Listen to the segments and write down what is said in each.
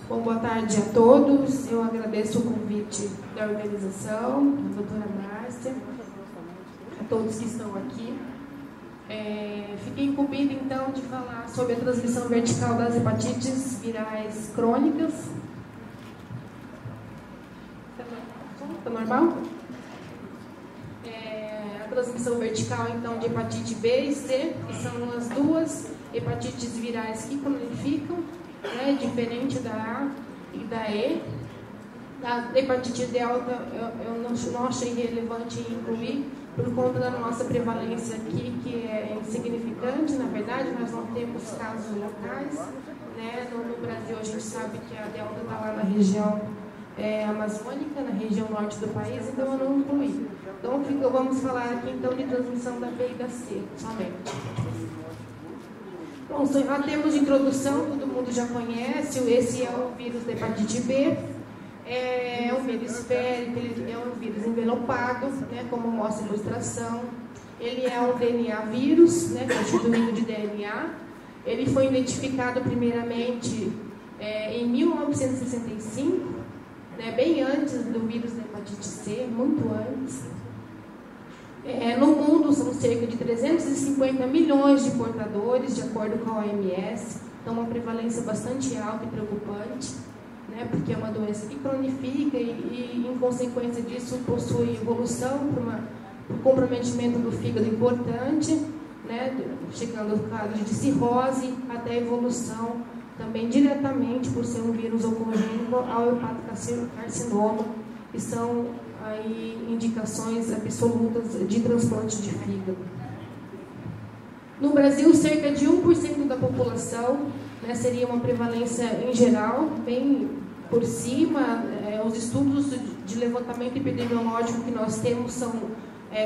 Bom, boa tarde a todos. Eu agradeço o convite da organização, a doutora Márcia, a todos que estão aqui. Fiquei incumbida, então, de falar sobre a transmissão vertical das hepatites virais crônicas. Está normal? A transmissão vertical, então, de hepatite B e C, que são as duas hepatites virais que cronificam, né, diferente da A e da E. A hepatite delta eu não achei relevante incluir por conta da nossa prevalência aqui, que é insignificante. Na verdade, nós não temos casos locais, né? No Brasil, a gente sabe que a delta está lá na região amazônica, na região norte do país, então eu não incluí. Então, vamos falar aqui então de transmissão da B e da C, somente. Bom, em termos de introdução, todo mundo já conhece, esse é o vírus da hepatite B. É um vírus férico, ele é um vírus envelopado, né, como mostra a ilustração. Ele é um DNA vírus, né, constituído de DNA. Ele foi identificado primeiramente em 1965, né, bem antes do vírus da hepatite C, muito antes. No mundo são cerca de 350 milhões de portadores, de acordo com a OMS. Então, uma prevalência bastante alta e preocupante, né, porque é uma doença que cronifica e em consequência disso, possui evolução por comprometimento do fígado importante, né, chegando ao quadro de cirrose, até a evolução também diretamente por ser um vírus oncogênico ao hepatocarcinoma, que são aí indicações absolutas de transplante de fígado. No Brasil, cerca de 1% da população, né, seria uma prevalência em geral, bem por cima. Os estudos de levantamento epidemiológico que nós temos são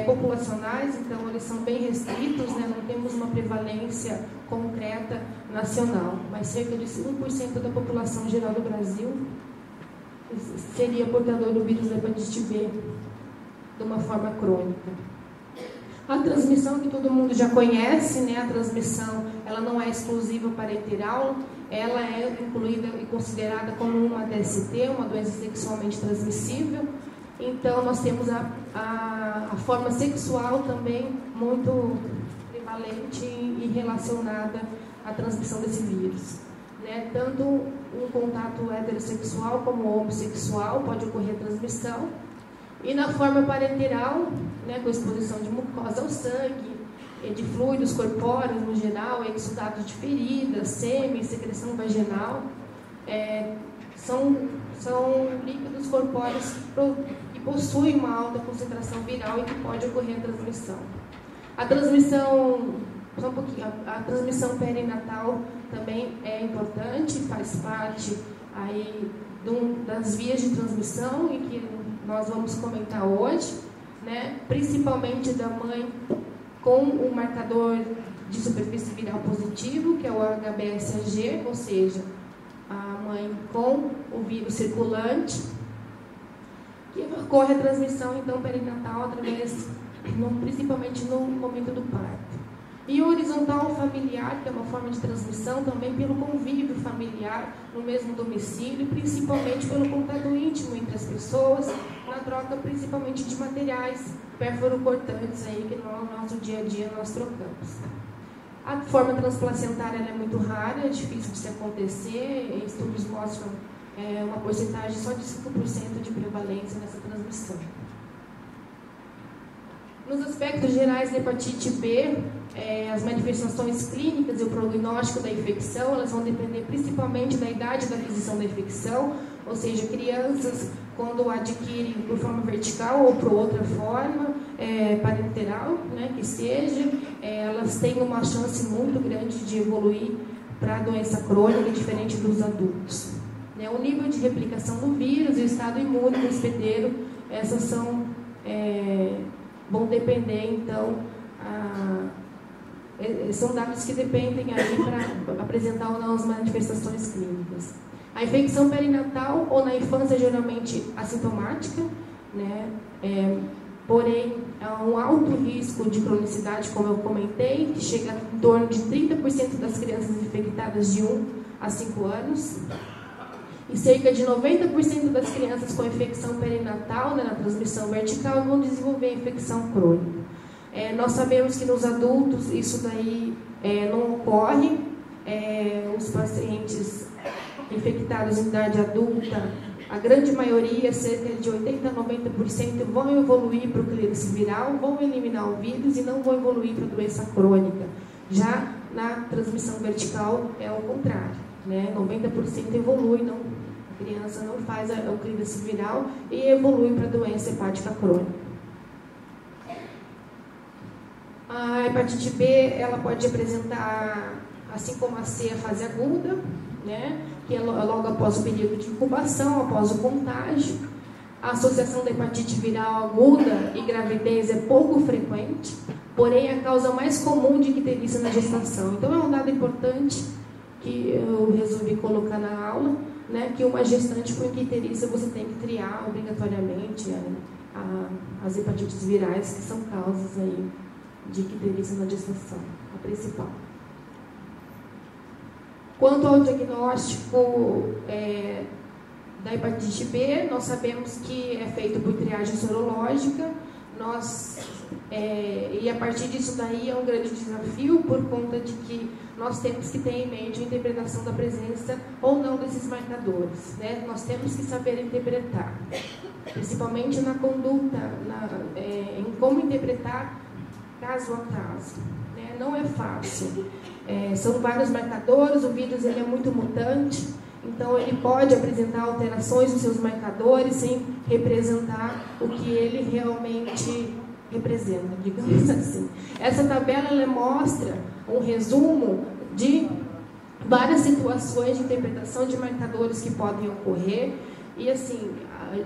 populacionais, então eles são bem restritos, né, não temos uma prevalência concreta nacional, mas cerca de 1% da população geral do Brasil seria portador do vírus da hepatite B de uma forma crônica. A transmissão que todo mundo já conhece, né, a transmissão ela não é exclusiva parenteral, ela é incluída e considerada como uma DST, uma doença sexualmente transmissível. Então, nós temos a forma sexual também muito prevalente e relacionada à transmissão desse vírus. Né? Tanto um contato heterossexual como homossexual pode ocorrer a transmissão. E na forma parenteral, né, com exposição de mucosa ao sangue, de fluidos corpóreos no geral, exudados de feridas, sêmen, secreção vaginal, são líquidos corpóreos que possuem uma alta concentração viral e que pode ocorrer a transmissão. A transmissão perinatal também é importante, faz parte aí das vias de transmissão e que nós vamos comentar hoje, né? Principalmente da mãe com o marcador de superfície viral positivo, que é o HBsAg, ou seja, a mãe com o vírus circulante, que ocorre a transmissão então perinatal principalmente no momento do parto. E o horizontal familiar, que é uma forma de transmissão também pelo convívio familiar no mesmo domicílio, principalmente pelo contato íntimo entre as pessoas, na troca principalmente de materiais perforocortantes aí que no nosso dia a dia nós trocamos. A forma transplacentária é muito rara, é difícil de se acontecer, estudos mostram uma porcentagem só de 5% de prevalência nessa transmissão. Nos aspectos gerais da hepatite B, as manifestações clínicas e o prognóstico da infecção, elas vão depender principalmente da idade da aquisição da infecção, ou seja, crianças, quando adquirem por forma vertical ou por outra forma, parenteral, né, que seja, elas têm uma chance muito grande de evoluir para a doença crônica, diferente dos adultos. O nível de replicação do vírus e o estado imune do hospedeiro, essas vão depender, então, são dados que dependem aí para apresentar ou não as manifestações clínicas. A infecção perinatal ou na infância geralmente assintomática, né? Porém, há um alto risco de cronicidade, como eu comentei, que chega em torno de 30% das crianças infectadas de 1 a 5 anos. E cerca de 90% das crianças com infecção perinatal, né, na transmissão vertical, vão desenvolver infecção crônica. Nós sabemos que nos adultos isso daí não ocorre. Os pacientes infectados em idade adulta, a grande maioria, cerca de 80% a 90%, vão evoluir para o clírice viral, vão eliminar o vírus e não vão evoluir para a doença crônica. Já na transmissão vertical é o contrário, né? 90% evolui, não, a criança não faz o clírice viral e evolui para a doença hepática crônica. A hepatite B, ela pode apresentar, assim como a C, a fase aguda, né? Que é logo após o período de incubação, após o contágio. A associação da hepatite viral aguda e gravidez é pouco frequente, porém é a causa mais comum de icterícia na gestação. Então é um dado importante que eu resolvi colocar na aula, né, que uma gestante com icterícia você tem que triar obrigatoriamente as hepatites virais, que são causas aí de icterícia na gestação, a principal. Quanto ao diagnóstico da hepatite B, nós sabemos que é feito por triagem sorológica, e a partir disso daí é um grande desafio, por conta de que nós temos que ter em mente a interpretação da presença ou não desses marcadores, né? Nós temos que saber interpretar, principalmente na conduta, em como interpretar caso a caso, né? Não é fácil. São vários marcadores, o vírus ele é muito mutante, então ele pode apresentar alterações nos seus marcadores sem representar o que ele realmente representa, digamos assim. Essa tabela ela mostra um resumo de várias situações de interpretação de marcadores que podem ocorrer. E assim,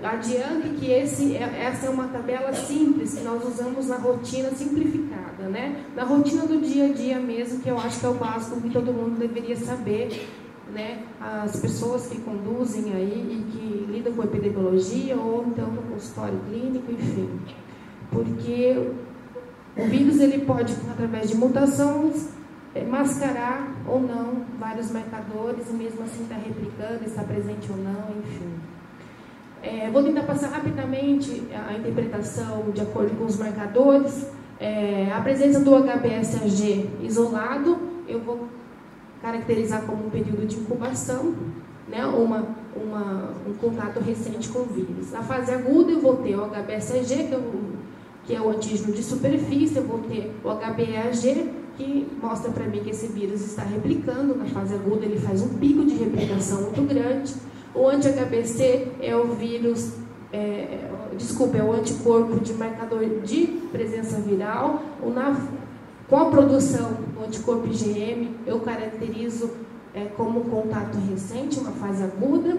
adiante que essa é uma tabela simples que nós usamos na rotina simplificada, né? Na rotina do dia a dia mesmo, que eu acho que é o básico que todo mundo deveria saber, né? As pessoas que conduzem aí e que lidam com epidemiologia ou então no consultório clínico, enfim. Porque o vírus ele pode, através de mutações, mascarar ou não vários marcadores e mesmo assim está replicando, está presente ou não, enfim. Vou tentar passar rapidamente a interpretação de acordo com os marcadores. A presença do HBsAg isolado, eu vou caracterizar como um período de incubação, né? Um contato recente com o vírus. Na fase aguda, eu vou ter o HBsAg, que é o antígeno de superfície, eu vou ter o HBeAg, que mostra para mim que esse vírus está replicando. Na fase aguda, ele faz um pico de replicação muito grande. O anti-HBc é o vírus, é o anticorpo de marcador de presença viral. Com a produção do anticorpo IgM, eu caracterizo como um contato recente, uma fase aguda.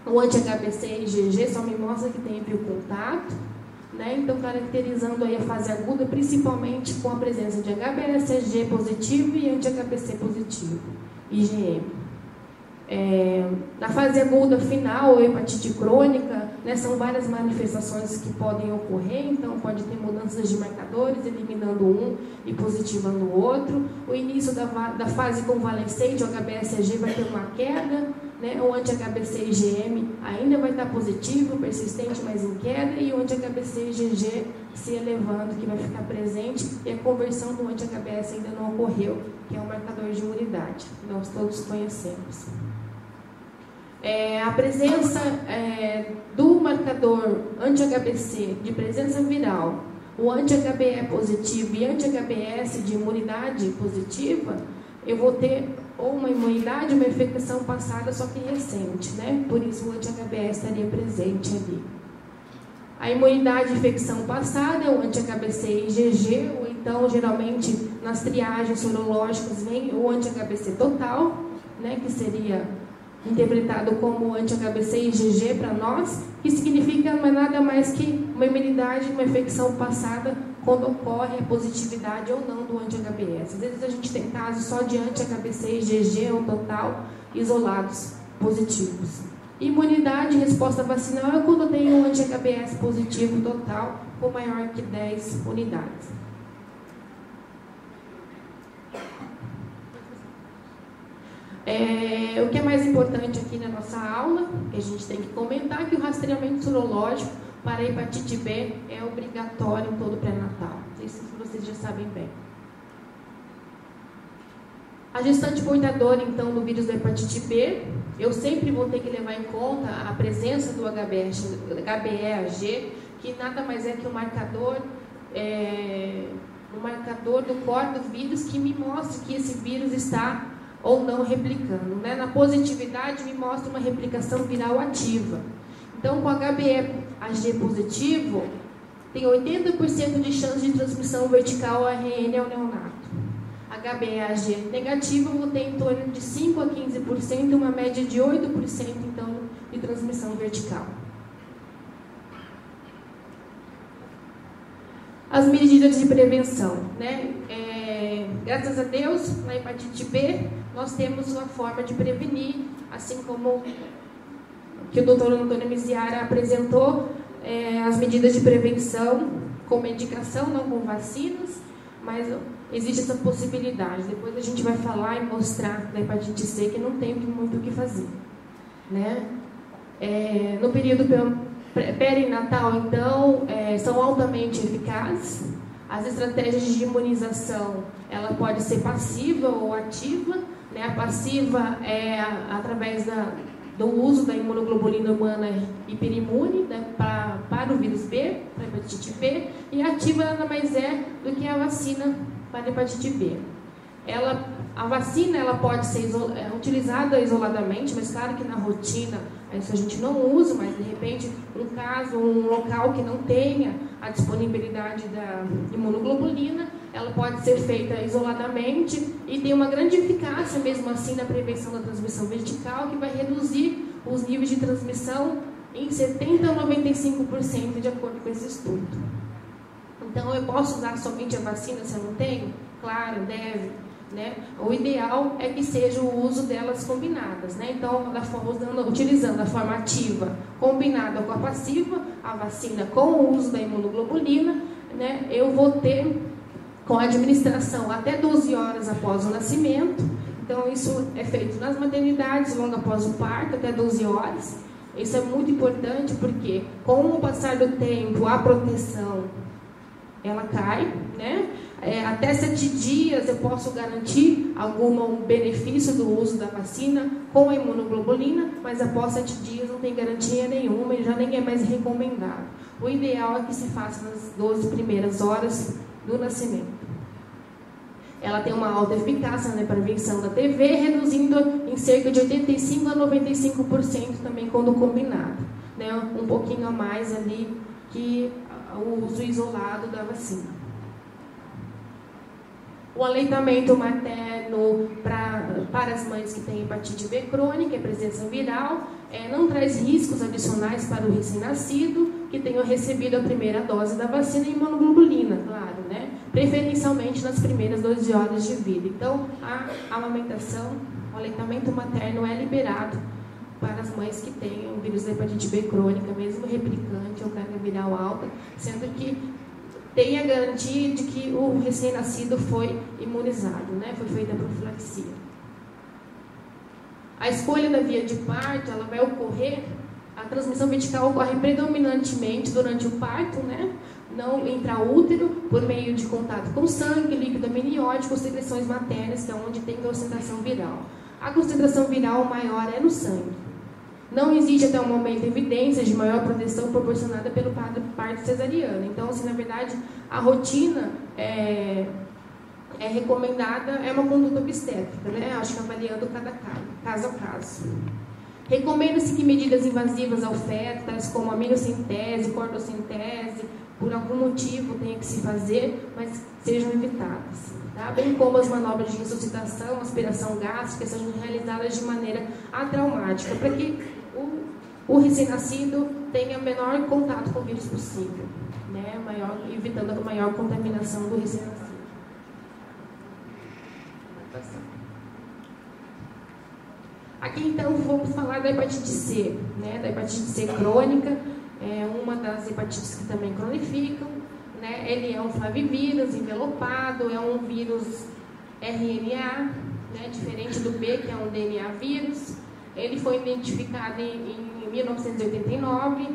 O anti-HBc e IgG só me mostra que tem biocontato, né? Então, caracterizando aí a fase aguda, principalmente com a presença de HBsAg positivo e anti-HBc positivo, IgM. Na fase aguda final, hepatite crônica, né, são várias manifestações que podem ocorrer, então pode ter mudanças de marcadores, eliminando um e positivando o outro. O início da fase convalescente, o HBsAg vai ter uma queda, né, o anti-HBc IgM ainda vai estar positivo, persistente, mas em queda, e o anti-HBc IgG se elevando, que vai ficar presente, e a conversão do anti-HBs ainda não ocorreu, que é um marcador de imunidade, que nós todos conhecemos. A presença do marcador anti-HBc de presença viral, o anti-HBe positivo e anti-HBs de imunidade positiva, eu vou ter ou uma imunidade, uma infecção passada, só que recente, né? Por isso o anti-HBs estaria presente ali. A imunidade de infecção passada é o anti-HBc IgG, ou então, geralmente, nas triagens sorológicas, vem o anti-HBc total, né? Que seria interpretado como anti-HBc IgG para nós, que significa não é nada mais que uma imunidade de uma infecção passada quando ocorre a positividade ou não do anti-HBs. Às vezes a gente tem casos só de anti-HBc IgG ou total isolados positivos. Imunidade, resposta vacinal, é quando tem um anti-HBs positivo total com maior que 10 unidades. O que é mais importante aqui na nossa nossa aula, que a gente tem que comentar que o rastreamento sorológico para a hepatite B é obrigatório em todo pré-natal. Não sei se vocês já sabem bem. A gestante portadora, então, do vírus da hepatite B, eu sempre vou ter que levar em conta a presença do HBeAg, que nada mais é que um marcador do core do vírus que me mostra que esse vírus está ou não replicando. Né? Na positividade, me mostra uma replicação viral ativa. Então, com HBeAg positivo, tem 80% de chance de transmissão vertical ARN ao neonato. HBeAg negativo, eu vou ter em torno de 5 a 15%, uma média de 8%, então, de transmissão vertical. As medidas de prevenção, né? Graças a Deus, na hepatite B, nós temos uma forma de prevenir, assim como que o doutor Antônio Miziara apresentou, as medidas de prevenção com medicação, não com vacinas, mas existe essa possibilidade. Depois a gente vai falar e mostrar da hepatite C que não tem muito o que fazer, né? No período perinatal, então, são altamente eficazes. As estratégias de imunização, ela pode ser passiva ou ativa, né? A passiva é através do uso da imunoglobulina humana hiperimune, né? para o vírus B, para a hepatite B, e a ativa nada mais é do que a vacina para a hepatite B. A vacina ela pode ser utilizada isoladamente, mas claro que na rotina isso a gente não usa, mas de repente, um local que não tenha a disponibilidade da imunoglobulina, ela pode ser feita isoladamente e tem uma grande eficácia mesmo assim na prevenção da transmissão vertical, que vai reduzir os níveis de transmissão em 70% a 95%, de acordo com esse estudo. Então, eu posso usar somente a vacina se eu não tenho? Claro, deve. Né? O ideal é que seja o uso delas combinadas, né? Então, utilizando a forma ativa combinada com a passiva, a vacina com o uso da imunoglobulina, né? Eu vou ter, com a administração até 12 horas após o nascimento. Então, isso é feito nas maternidades, logo após o parto, até 12 horas. Isso é muito importante porque, com o passar do tempo, a proteção ela cai, né? Até 7 dias eu posso garantir algum benefício do uso da vacina com a imunoglobulina, mas após 7 dias não tem garantia nenhuma e já nem é mais recomendado. O ideal é que se faça nas 12 primeiras horas do nascimento. Ela tem uma alta eficácia na prevenção da TV, reduzindo em cerca de 85% a 95% também quando combinado, né? Um pouquinho a mais ali que o uso isolado da vacina. O aleitamento materno para as mães que têm hepatite B crônica, presença viral, não traz riscos adicionais para o recém-nascido que tenha recebido a primeira dose da vacina e imunoglobulina, claro, né? Preferencialmente nas primeiras 12 horas de vida. Então, a amamentação, o aleitamento materno é liberado para as mães que têm o vírus da hepatite B crônica, mesmo replicante ou carga viral alta, sendo que tem a garantia de que o recém-nascido foi imunizado, né? Foi feita a profilaxia. A escolha da via de parto, ela vai ocorrer, a transmissão vertical ocorre predominantemente durante o parto, né? Não intraútero, por meio de contato com sangue, líquido amniótico, secreções maternas, que é onde tem concentração viral. A concentração viral maior é no sangue. Não existe até o momento evidência de maior proteção proporcionada pelo parto cesariano. Então, assim, na verdade, a rotina é recomendada, é uma conduta obstétrica, né? Acho que avaliando cada caso a caso. Recomenda-se que medidas invasivas ao feto, tais como aminocentese, cordocentese, por algum motivo tenha que se fazer, mas sejam evitadas. Tá? Bem como as manobras de ressuscitação, aspiração gástrica, sejam realizadas de maneira atraumática, para que o recém-nascido tenha o menor contato com o vírus possível, né? Evitando a maior contaminação do recém-nascido. Aqui, então, vamos falar da hepatite C, né? Da hepatite C crônica, uma das hepatites que também cronificam, né? Ele é um flavivírus envelopado, é um vírus RNA, né? Diferente do B, que é um DNA vírus. Ele foi identificado em 1989,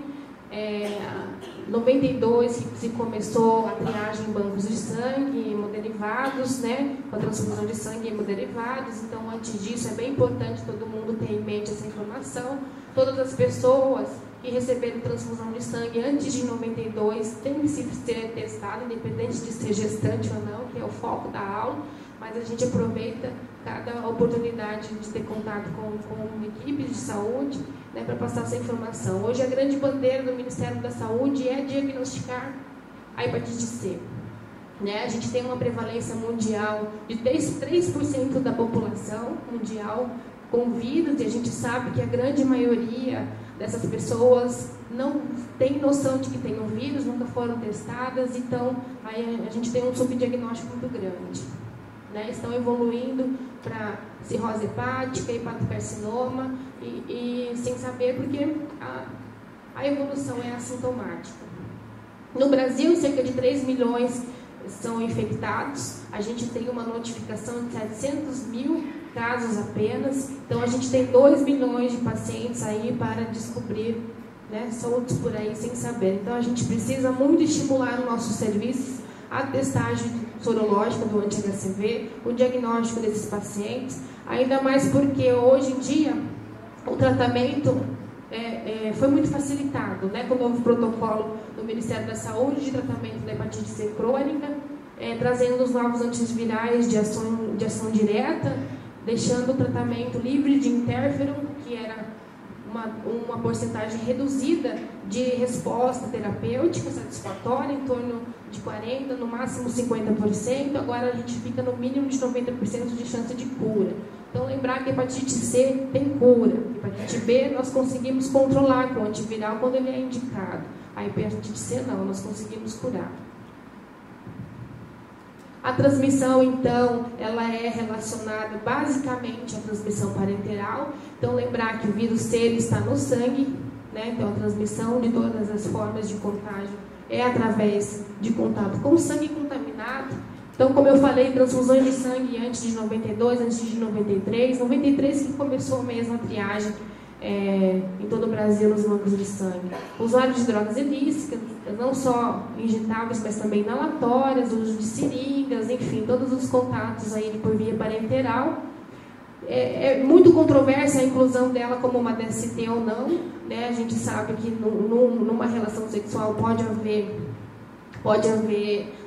92 se começou a triagem em bancos de sangue, hemoderivados, né, com a transfusão de sangue e hemoderivados. Então, antes disso, é bem importante todo mundo ter em mente essa informação. Todas as pessoas que receberam transfusão de sangue antes de 92 têm que ser testadas, independente de ser gestante ou não, que é o foco da aula, mas a gente aproveita cada oportunidade de ter contato com equipes de saúde, né, para passar essa informação. Hoje, a grande bandeira do Ministério da Saúde é diagnosticar a hepatite C. Né? A gente tem uma prevalência mundial de 3% da população mundial com vírus, e a gente sabe que a grande maioria dessas pessoas não tem noção de que tem um vírus, nunca foram testadas, então aí a gente tem um subdiagnóstico muito grande. Né? Estão evoluindo para cirrose hepática, hepatocarcinoma, e sem saber, porque a evolução é assintomática. No Brasil, cerca de 3 milhões são infectados, a gente tem uma notificação de 700 mil casos apenas, então a gente tem 2 milhões de pacientes aí para descobrir, né, soltos por aí sem saber. Então a gente precisa muito estimular os nossos serviços, a testagem sorológica do anti-HCV, o diagnóstico desses pacientes, ainda mais porque hoje em dia o tratamento foi muito facilitado, né, com o novo protocolo do Ministério da Saúde de tratamento da hepatite C crônica, trazendo os novos antivirais de ação direta, deixando o tratamento livre de interferon, que era uma porcentagem reduzida de resposta terapêutica satisfatória, em torno de 40%, no máximo 50%, agora a gente fica no mínimo de 90% de chance de cura. Então, lembrar que a hepatite C tem cura. Hepatite B nós conseguimos controlar com o antiviral quando ele é indicado. A hepatite C não, nós conseguimos curar. A transmissão, então, ela é relacionada basicamente à transmissão parenteral. Então, lembrar que o vírus C ele está no sangue, né? Então, a transmissão de todas as formas de contágio é através de contato com sangue contaminado. Então, como eu falei, transfusões de sangue antes de 92, antes de 93 que começou mesmo a triagem em todo o Brasil nos bancos de sangue. Usuário de drogas ilícitas, não só injetáveis, mas também inalatórias, uso de seringas, enfim, todos os contatos aí por via parenteral. É muito controversa a inclusão dela como uma DST ou não, né? A gente sabe que numa relação sexual pode haver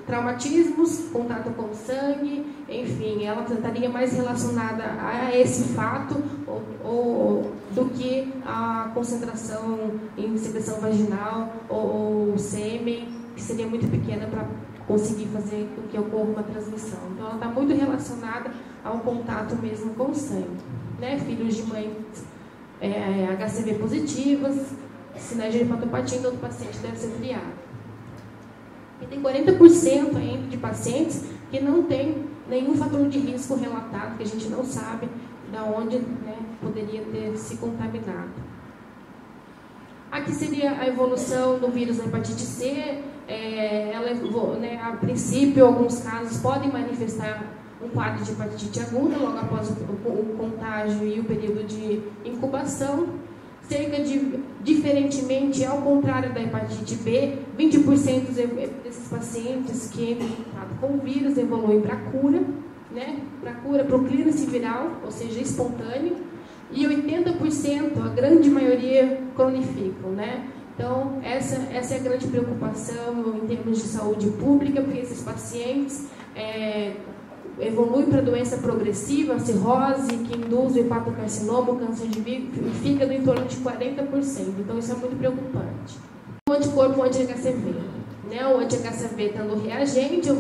traumatismos, contato com sangue, enfim, ela estaria mais relacionada a esse fato do que a concentração em secreção vaginal ou sêmen, que seria muito pequena para conseguir fazer com que ocorra uma transmissão. Então, ela está muito relacionada ao contato mesmo com o sangue. Né? Filhos de mães HCV positivas, sinais de hepatopatia em todo paciente deve ser triado. E tem 40% ainda de pacientes que não tem nenhum fator de risco relatado, que a gente não sabe de onde, né, poderia ter se contaminado. Aqui seria a evolução do vírus da hepatite C. A princípio, alguns casos podem manifestar um quadro de hepatite aguda logo após o contágio e o período de incubação. Diferentemente, ao contrário da hepatite B, 20% desses pacientes que entram em contato com o vírus evoluem para a cura, né? Para o clearance viral, ou seja, espontâneo, e 80%, a grande maioria, cronificam, né? Então, essa é a grande preocupação em termos de saúde pública, porque esses pacientes evolui para doença progressiva, cirrose, que induz o hepatocarcinoma, o câncer de fígado em torno de 40%. Então, isso é muito preocupante. O anticorpo anti-HCV. Né? O anti-HCV estando reagente, eu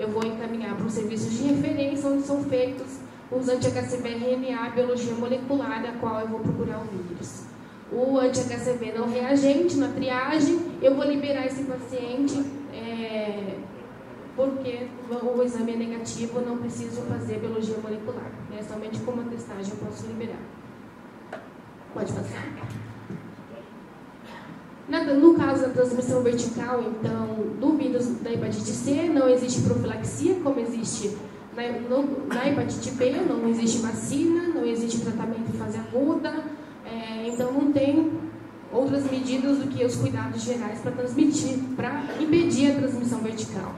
vou encaminhar para um serviço de referência, onde são feitos os anti-HCV RNA, biologia molecular, da qual eu vou procurar o vírus. O anti-HCV não reagente, na triagem, eu vou liberar esse paciente porque o exame é negativo, eu não preciso fazer biologia molecular. Né? Somente com uma testagem eu posso liberar. Pode passar. No caso da transmissão vertical, então, do vírus da hepatite C, não existe profilaxia, como existe na hepatite B, não existe vacina, não existe tratamento em fase aguda, Então não tem outras medidas do que os cuidados gerais para impedir a transmissão vertical.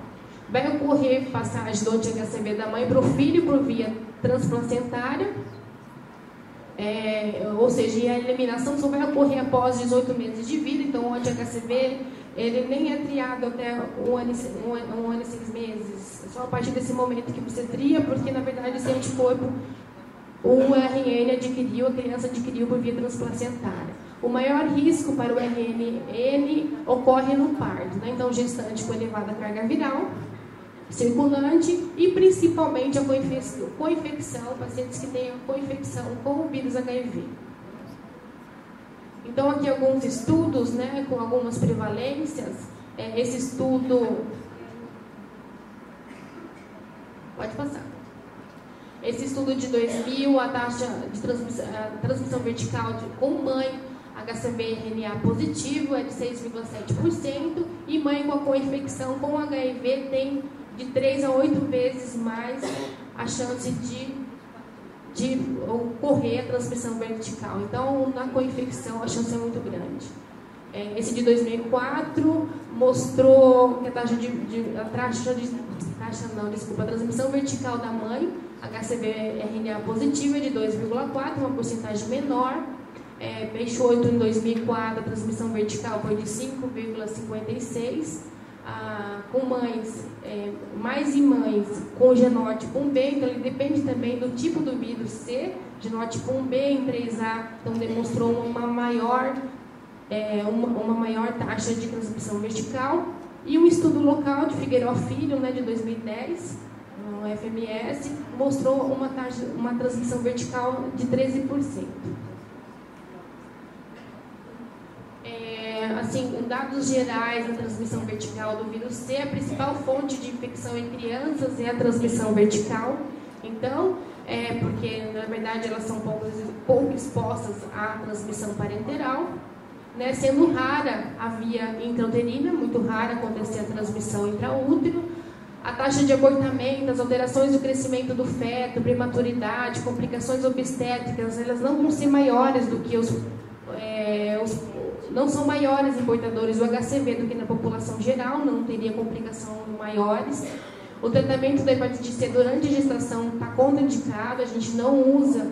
Vai ocorrer passagem do anti-HCV da mãe para o filho por via transplacentária, ou seja, a eliminação só vai ocorrer após 18 meses de vida. Então o anti-HCV ele nem é triado até um ano e 6 meses, só a partir desse momento que você tria, porque na verdade esse anticorpo o RN a criança adquiriu por via transplacentária. O maior risco para o RNN ocorre no parto, né? Então gestante com elevada carga viral circulante e principalmente a co-infecção, pacientes que tenham co-infecção com o vírus HIV. Então aqui alguns estudos, né, com algumas prevalências. Esse estudo, pode passar. Esse estudo de 2000, a taxa de transmissão vertical com mãe HCV RNA positivo é de 6,7% e mãe com a co-infecção com HIV tem de 3 a 8 vezes mais a chance de ocorrer a transmissão vertical. Então, na co-infecção, a chance é muito grande. Esse de 2004 mostrou que a transmissão vertical da mãe, HCV RNA positivo, é de 2,4, uma porcentagem menor. Peixoto, em 2004, a transmissão vertical foi de 5,56. Com mães, mais em mães com genótipo 1B, então ele depende também do tipo do vírus C, genótipo 1B em 3A, então demonstrou uma maior taxa de transmissão vertical. E um estudo local de Figueiró Filho, né, de 2010, no FMS, mostrou uma transmissão vertical de 13%. Assim, dados gerais da transmissão vertical do vírus C, a principal fonte de infecção em crianças é a transmissão vertical. Então, porque na verdade elas são pouco expostas à transmissão parenteral, né? Sendo rara a via intrauterina, muito rara acontecer a transmissão intraútero. A taxa de abortamento, as alterações do crescimento do feto, prematuridade, complicações obstétricas, elas não vão ser maiores do que não são maiores em portadores do HCV do que na população geral, não teria complicações maiores. O tratamento da hepatite C durante a gestação está contraindicado, a gente não usa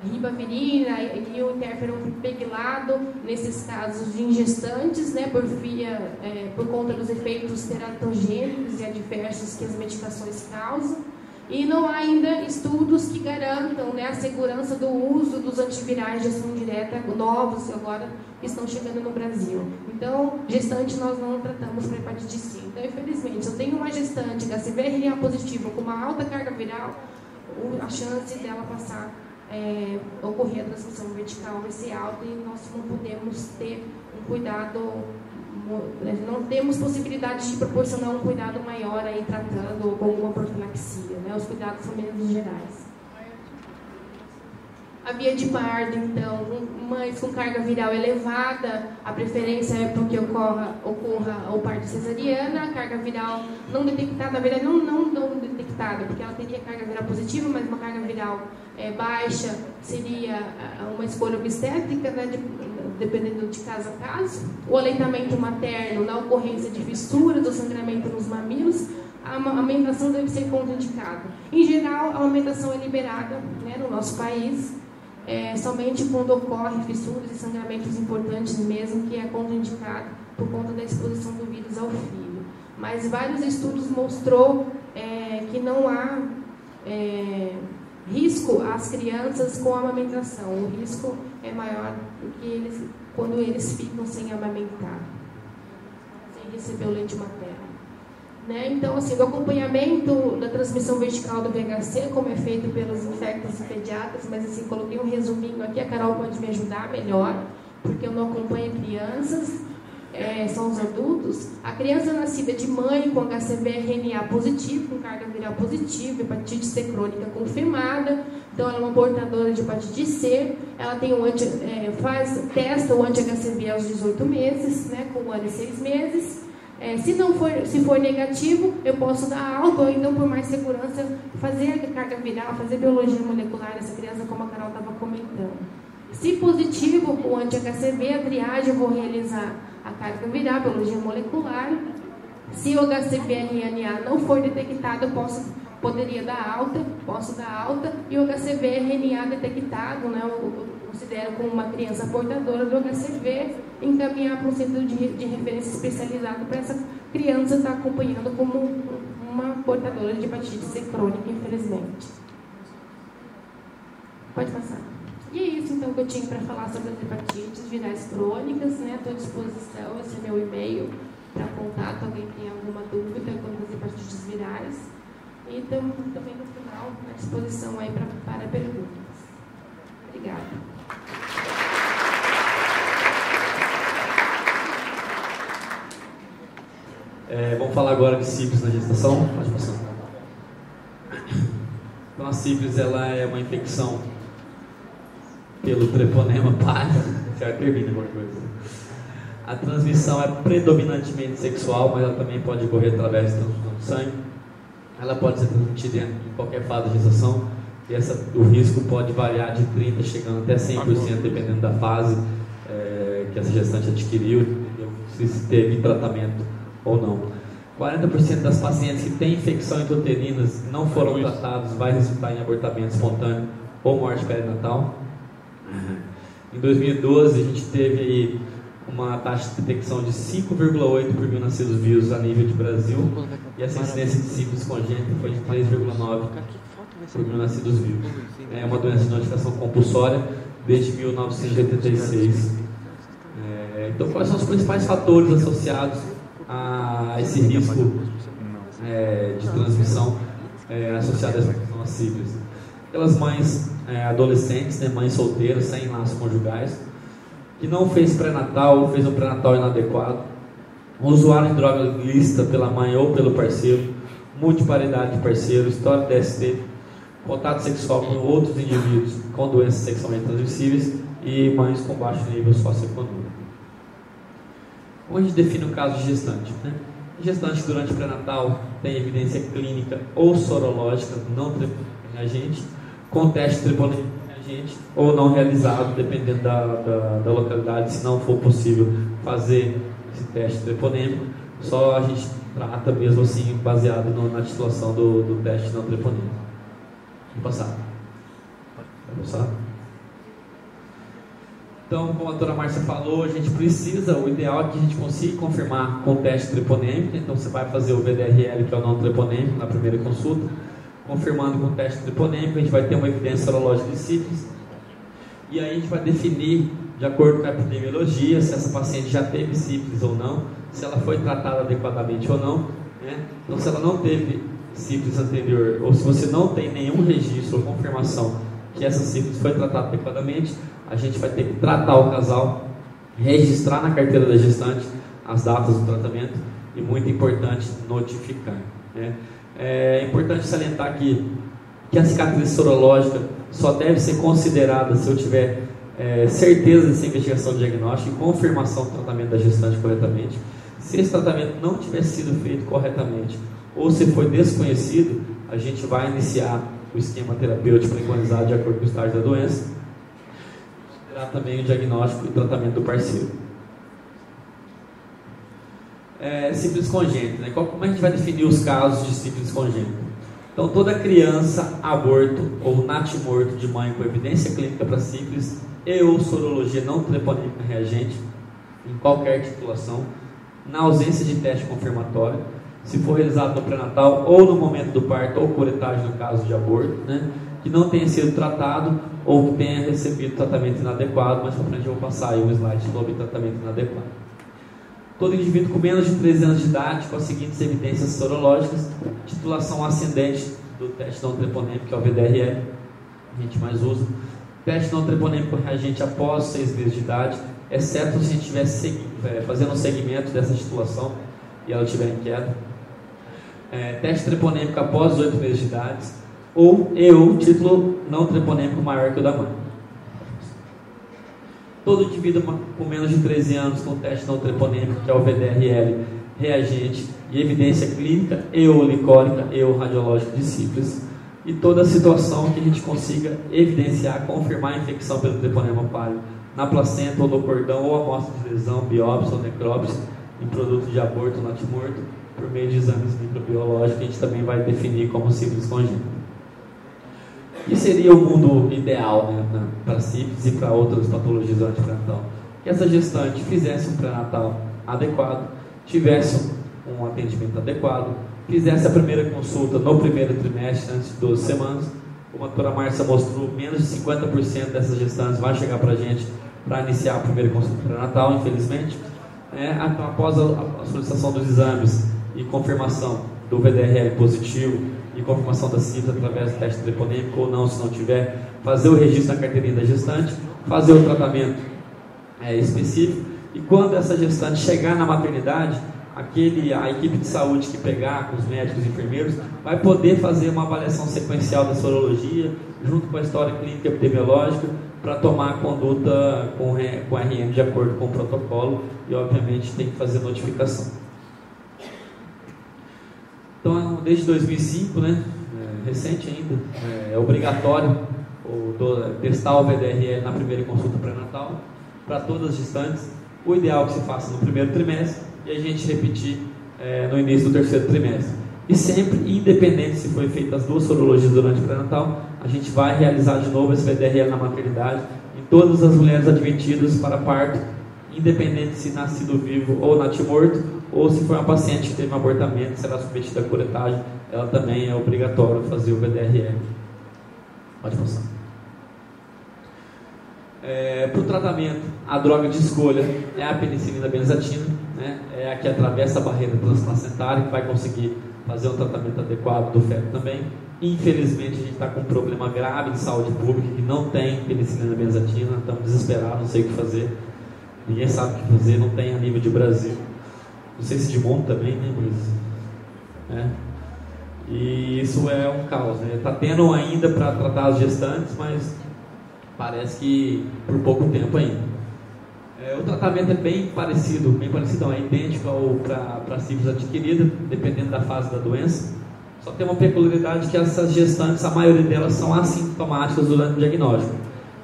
ribavirina e o interferon pegilado nesses casos de gestantes, né, por conta dos efeitos teratogênicos e adversos que as medicações causam. E não há ainda estudos que garantam, né, a segurança do uso dos antivirais de ação direta novos agora que estão chegando no Brasil. Então, gestante nós não tratamos para hepatite C. Então, infelizmente, se eu tenho uma gestante HCV RNA positiva com uma alta carga viral, a chance dela ocorrer a transmissão vertical vai ser alta e nós não podemos ter um cuidado. Não temos possibilidade de proporcionar um cuidado maior aí tratando com alguma profilaxia, né? Os cuidados são menos gerais. A via de parto, então, mães com carga viral elevada, a preferência é para que ocorra o parto cesariana, a carga viral não detectada, na verdade não detectada, porque ela teria carga viral positiva, mas uma carga viral baixa seria uma escolha obstétrica, né, dependendo de caso a caso. O aleitamento materno, na ocorrência de fissuras ou sangramento nos mamilos, a amamentação deve ser contraindicada. Em geral, a amamentação é liberada, né, no nosso país, somente quando ocorre fissuras e sangramentos importantes mesmo, que é contraindicado por conta da exposição do vírus ao filho. Mas vários estudos mostrou que não há risco às crianças com a amamentação. O risco é maior do que quando eles ficam sem amamentar, sem receber o leite materno. Né? Então, assim, o acompanhamento da transmissão vertical do VHC, como é feito pelos infectos e pediatras, mas assim, coloquei um resuminho aqui, a Carol pode me ajudar melhor, porque eu não acompanho crianças, são os adultos. A criança nascida de mãe com HCV RNA positivo, com carga viral positiva, hepatite C crônica confirmada, então ela é uma portadora de hepatite C, ela tem testa o anti-HCV aos 18 meses, né, com 1 ano e 6 meses. Se for negativo, eu posso dar alta, ou então, por mais segurança, fazer a carga viral, fazer biologia molecular dessa criança, como a Carol estava comentando. Se positivo, o anti-HCV, a triagem eu vou realizar a carga viral, biologia molecular. Se o HCV-RNA não for detectado, poderia dar alta, posso dar alta, e o HCV-RNA detectado, né, eu considero como uma criança portadora do HCV, encaminhar para um centro de referência especializado para essa criança estar acompanhando como uma portadora de hepatite C crônica, infelizmente. Pode passar. E é isso, então, que eu tinha para falar sobre as hepatites virais crônicas, né? Estou à disposição, esse é meu e-mail para contato, alguém tem alguma dúvida quanto às hepatites virais. E estamos também no final à disposição aí para perguntas. Obrigada. Vamos falar agora de sífilis na gestação. Pode passar. Então, a sífilis ela é uma infecção pelo treponema pálida. Já termina alguma coisa. A transmissão é predominantemente sexual, mas ela também pode ocorrer através de transfusão de sangue. Ela pode ser transmitida em qualquer fase da gestação. E o risco pode variar de 30% chegando até 100%, dependendo da fase que essa gestante adquiriu, se teve tratamento ou não. 40% das pacientes que têm infecção intrauterinas não foram tratados, vai resultar em abortamento espontâneo ou morte perinatal. Em 2012, a gente teve aí uma taxa de detecção de 5,8 por mil nascidos vivos a nível de Brasil, e essa incidência de sífilis congênita foi de 3,9 por mil nascidos vivos. É uma doença de notificação compulsória desde 1986. Então, quais são os principais fatores associados a esse risco de transmissão associado a essa questão da sífilis? Aquelas mães adolescentes, né, mães solteiras, sem laços conjugais, que não fez pré-natal ou fez um pré-natal inadequado, usuário de droga ilícita pela mãe ou pelo parceiro, multiparidade de parceiro, história de DST, contato sexual com outros indivíduos com doenças sexualmente transmissíveis e mães com baixo nível socioeconômico. Como a gente define o caso de gestante? Né? Gestante durante o pré-natal tem evidência clínica ou sorológica não reagente, com teste treponêmico reagente ou não realizado, dependendo da localidade. Se não for possível fazer esse teste treponêmico, só a gente trata mesmo assim, baseado na titulação do teste não treponêmico. Vamos passar. Vai passar? Então, como a doutora Márcia falou, a gente precisa, o ideal é que a gente consiga confirmar com o teste treponêmico. Então, você vai fazer o VDRL, que é o não treponêmico, na primeira consulta. Confirmando com o teste treponêmico, a gente vai ter uma evidência sorológica de sífilis. E aí a gente vai definir, de acordo com a epidemiologia, se essa paciente já teve sífilis ou não, se ela foi tratada adequadamente ou não. Né? Então, se ela não teve sífilis anterior, ou se você não tem nenhum registro ou confirmação que essa sífilis foi tratada adequadamente, a gente vai ter que tratar o casal, registrar na carteira da gestante as datas do tratamento e, muito importante, notificar. Né? É importante salientar aqui que a cicatriz sorológica só deve ser considerada se eu tiver certeza dessa investigação diagnóstica e confirmação do tratamento da gestante corretamente. Se esse tratamento não tiver sido feito corretamente ou se foi desconhecido, a gente vai iniciar o esquema terapêutico preconizado de acordo com o estágio da doença. Terá também o diagnóstico e tratamento do parceiro. Sífilis congênita, né? Como a gente vai definir os casos de sífilis congênita? Então, toda criança aborto ou natimorto de mãe com evidência clínica para sífilis e ou sorologia não treponêmica reagente, em qualquer titulação, na ausência de teste confirmatório, se for realizado no pré-natal ou no momento do parto ou curetagem no caso de aborto, né? Que não tenha sido tratado ou que tenha recebido tratamento inadequado, mas para frente eu vou passar aí um slide sobre tratamento inadequado. Todo indivíduo com menos de 13 anos de idade com as seguintes evidências sorológicas: titulação ascendente do teste não treponêmico, que é o VDRL, a gente mais usa. Teste não treponêmico reagente após 6 meses de idade, exceto se a gente estiver fazendo um segmento dessa titulação e ela estiver em queda. Teste treponêmico após 8 meses de idade, ou título não treponêmico maior que o da mãe. Todo indivíduo com menos de 13 anos com teste não treponêmico, que é o VDRL, reagente e evidência clínica ou licórica ou radiológica de sífilis. e toda a situação que a gente consiga evidenciar, confirmar a infecção pelo treponema pálio na placenta ou no cordão, ou amostra de lesão, biópsia ou necrópsia em produto de aborto ou natimorto, por meio de exames microbiológicos, que a gente também vai definir como sífilis congênita. E seria o mundo ideal, né, para sífilis e para outras patologias durante o pré-natal? Que essa gestante fizesse um pré-natal adequado, tivesse um atendimento adequado, fizesse a primeira consulta no primeiro trimestre, antes de 12 semanas. Como a doutora Márcia mostrou, menos de 50% dessas gestantes vai chegar para a gente para iniciar a primeira consulta pré-natal, infelizmente. Após a solicitação dos exames e confirmação do VDRL positivo e confirmação da sífilis através do teste treponêmico ou não, se não tiver, fazer o registro na carteirinha da gestante, fazer o tratamento específico, e quando essa gestante chegar na maternidade, a equipe de saúde que pegar, com os médicos e enfermeiros, vai poder fazer uma avaliação sequencial da sorologia, junto com a história clínica e epidemiológica, para tomar a conduta com RM de acordo com o protocolo, e obviamente tem que fazer notificação. Então, desde 2005, né, recente ainda, é obrigatório testar o VDRL na primeira consulta pré-natal para todas as gestantes. O ideal é que se faça no primeiro trimestre e a gente repetir no início do terceiro trimestre. E sempre, independente se foi feita as duas sorologias durante o pré-natal, a gente vai realizar de novo esse VDRL na maternidade em todas as mulheres admitidas para parto, independente se nascido vivo ou natimorto, ou se for uma paciente que teve um abortamento, será submetida à curetagem, ela também é obrigatório fazer o VDRL. Pode passar. Para o tratamento, a droga de escolha é a penicilina benzatina, né? É a que atravessa a barreira transplacentária, que vai conseguir fazer um tratamento adequado do feto também. Infelizmente, a gente está com um problema grave de saúde pública, que não tem penicilina benzatina, estamos desesperados, não sei o que fazer, ninguém sabe o que fazer, não tem a nível de Brasil, não sei se de mundo também, né? Mas, e isso é um caos, né? Está tendo ainda para tratar as gestantes, mas parece que por pouco tempo ainda. O tratamento é bem parecido, não, é idêntico para a sífilis adquirida, dependendo da fase da doença. Só tem uma peculiaridade que essas gestantes, a maioria delas são assintomáticas durante o diagnóstico.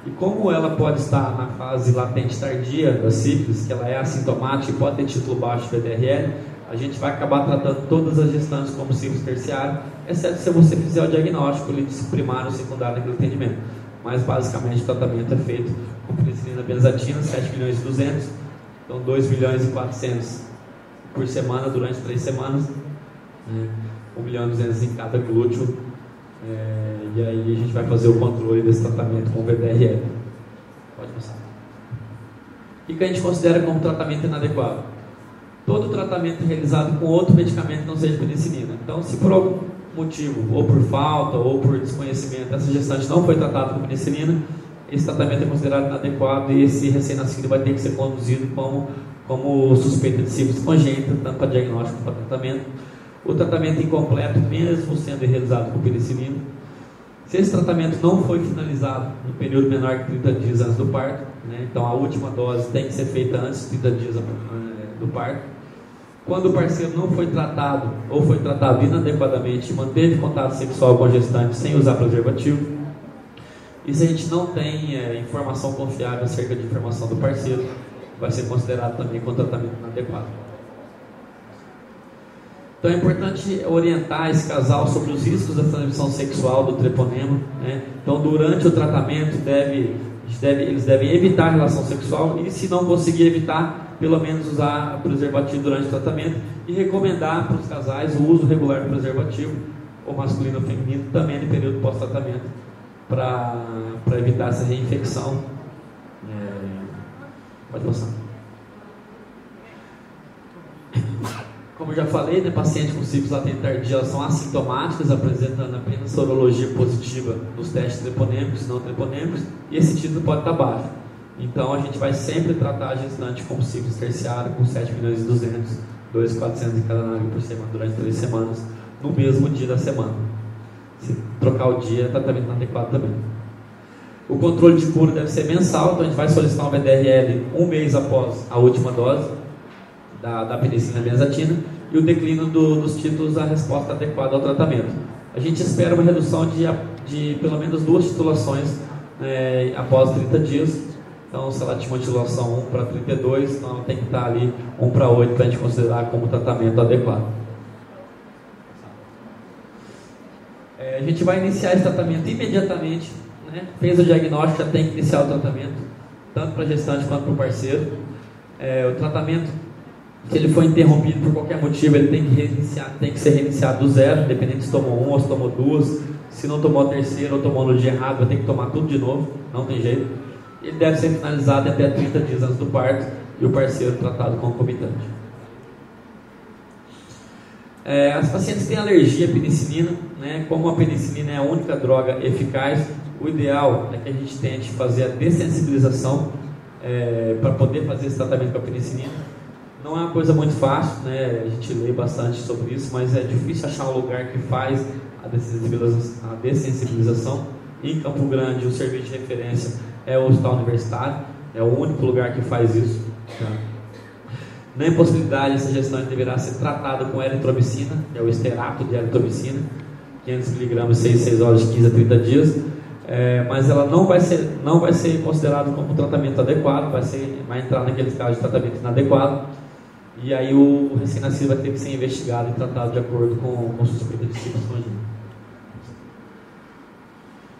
E como ela pode estar na fase latente tardia da sífilis, que ela é assintomática e pode ter título baixo de VDRL, a gente vai acabar tratando todas as gestantes como sífilis terciária, exceto se você fizer o diagnóstico primário ou secundário naquele atendimento. Mas basicamente o tratamento é feito com penicilina benzatina, 7 milhões e 200, então 2 milhões e 400 por semana durante 3 semanas, 1 milhão e 200 em cada glúteo, e aí a gente vai fazer o controle desse tratamento com o VDRL. Pode passar. O que a gente considera como tratamento inadequado? Todo tratamento realizado com outro medicamento que não seja penicilina. Então, se por algum motivo, ou por falta, ou por desconhecimento, essa gestante não foi tratada com penicilina, esse tratamento é considerado inadequado e esse recém-nascido vai ter que ser conduzido como suspeita de sífilis congênita, tanto para diagnóstico como para tratamento. O tratamento incompleto, mesmo sendo realizado com penicilina. Se esse tratamento não foi finalizado no período menor que 30 dias antes do parto, né, então a última dose tem que ser feita antes de 30 dias do parto. Quando o parceiro não foi tratado ou foi tratado inadequadamente, manteve contato sexual com a gestante sem usar preservativo, e se a gente não tem informação confiável acerca de informação do parceiro, vai ser considerado também como tratamento inadequado. Então é importante orientar esse casal sobre os riscos da transmissão sexual do treponema, né? Então durante o tratamento eles devem evitar a relação sexual, e se não conseguir evitar, pelo menos usar preservativo durante o tratamento, e recomendar para os casais o uso regular do preservativo, ou masculino ou feminino, também no período pós-tratamento, para evitar essa reinfecção. Pode passar. Como eu já falei, né, pacientes com sífilis latente tardia são assintomáticas, apresentando apenas sorologia positiva nos testes treponêmicos e não treponêmicos, e esse título pode estar baixo. Então a gente vai sempre tratar a gestante como sífilis terciária, com 7 milhões e 200, 2.400 em cada navio por semana durante 3 semanas, no mesmo dia da semana. Se trocar o dia, é tratamento inadequado também. O controle de cura deve ser mensal, então a gente vai solicitar um VDRL 1 mês após a última dose da penicilina benzatina, e o declínio dos títulos, a resposta adequada ao tratamento. a gente espera uma redução de pelo menos 2 titulações após 30 dias. Então, se ela tinha uma titulação 1 para 32, então ela tem que estar ali 1 para 8 para a gente considerar como tratamento adequado. A gente vai iniciar esse tratamento imediatamente, né? Fez o diagnóstico, já tem que iniciar o tratamento, tanto para a gestante quanto para o parceiro. O tratamento, se ele for interrompido por qualquer motivo, ele tem que ser reiniciado do zero, independente se tomou 1 ou se tomou 2. Se não tomou a terceira ou tomou no dia errado, vai ter que tomar tudo de novo, não tem jeito. Ele deve ser finalizado até 30 dias antes do parto e o parceiro tratado concomitante. As pacientes têm alergia à penicilina, né? Como a penicilina é a única droga eficaz, o ideal é que a gente tente fazer a dessensibilização para poder fazer esse tratamento com a penicilina. Não é uma coisa muito fácil, né? A gente lê bastante sobre isso, mas é difícil achar um lugar que faz a dessensibilização. Em Campo Grande, o serviço de referência é o Hospital Universitário, é o único lugar que faz isso. Tá? Na impossibilidade, essa gestante deverá ser tratada com eritromicina, que é o esterato de eritromicina, 500 mg, 6 horas de 15 a 30 dias, mas ela não vai ser considerada como tratamento adequado, vai entrar naqueles casos de tratamento inadequado, e aí o recém-nascido vai ter que ser investigado e tratado de acordo com suspeita de sífilis congênita.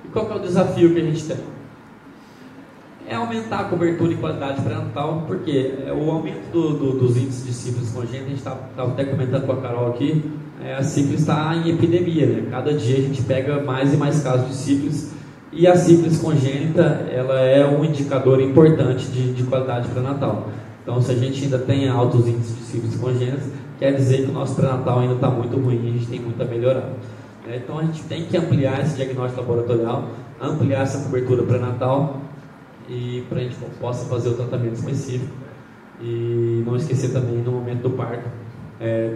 E qual que é o desafio que a gente tem? É aumentar a cobertura e qualidade pré-natal, porque o aumento dos índices de sífilis congênita, a gente estava até comentando com a Carol aqui, a sífilis está em epidemia, né? Cada dia a gente pega mais e mais casos de sífilis, e a sífilis congênita, ela é um indicador importante de qualidade pré-natal. Então, se a gente ainda tem altos índices de sífilis congênita, quer dizer que o nosso pré-natal ainda está muito ruim e a gente tem muito a melhorar. Então, a gente tem que ampliar esse diagnóstico laboratorial, ampliar essa cobertura pré-natal, e para a gente possa fazer o tratamento específico, e não esquecer também no momento do parto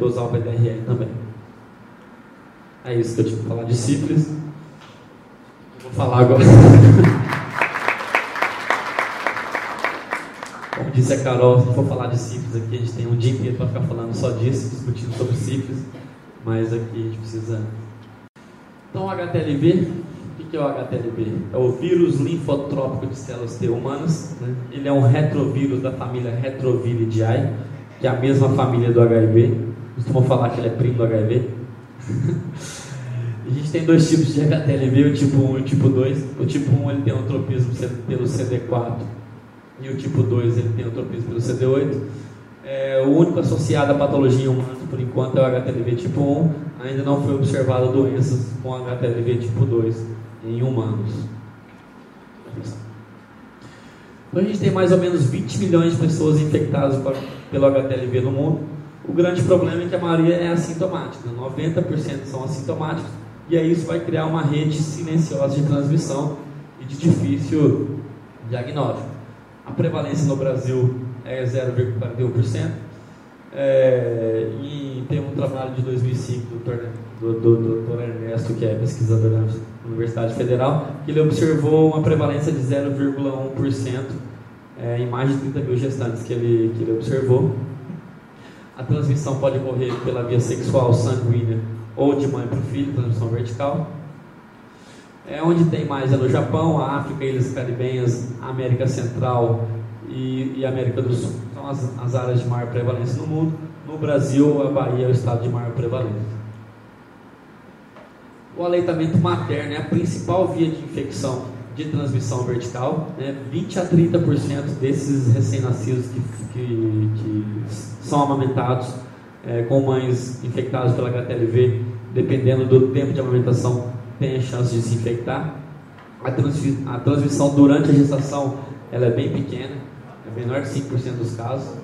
dosar o PDRL também. É isso que eu tinha que falar de sífilis. Vou falar agora. Como disse a Carol, se for falar de sífilis aqui, a gente tem um dia inteiro para ficar falando só disso, discutindo sobre sífilis, mas aqui a gente precisa. Então, o HTLV. O que é o HTLV? É o vírus linfotrópico de células T humanas, né? Ele é um retrovírus da família Retroviridae, que é a mesma família do HIV. Costumam falar que ele é primo do HIV. A gente tem 2 tipos de HTLV, o tipo 1 e o tipo 2. O tipo 1 ele tem um tropismo pelo CD4 e o tipo 2 ele tem um tropismo pelo CD8. O único associado à patologia em humanos, por enquanto, é o HTLV tipo 1. Ainda não foi observado doenças com HTLV tipo 2 em humanos. Então a gente tem mais ou menos 20 milhões de pessoas infectadas pelo HTLV no mundo. O grande problema é que a maioria é assintomática, 90% são assintomáticos, e aí isso vai criar uma rede silenciosa de transmissão e de difícil diagnóstico. A prevalência no Brasil é 0,41%. E tem um trabalho de 2005 do Dr. Ernesto, que é pesquisador da Universidade Federal, que ele observou uma prevalência de 0,1% em mais de 30 mil gestantes que ele observou. A transmissão pode ocorrer pela via sexual, sanguínea ou de mãe para o filho, transmissão vertical. Onde tem mais é no Japão, a África, Ilhas Caribenhas, a América Central e a América do Sul. São as áreas de maior prevalência no mundo. No Brasil, a Bahia é o estado de maior prevalência. O aleitamento materno é a principal via de infecção de transmissão vertical, né? 20 a 30% desses recém-nascidos que são amamentados com mães infectadas pela HTLV, dependendo do tempo de amamentação, tem a chance de se infectar. A transmissão durante a gestação ela é bem pequena, é menor de 5% dos casos.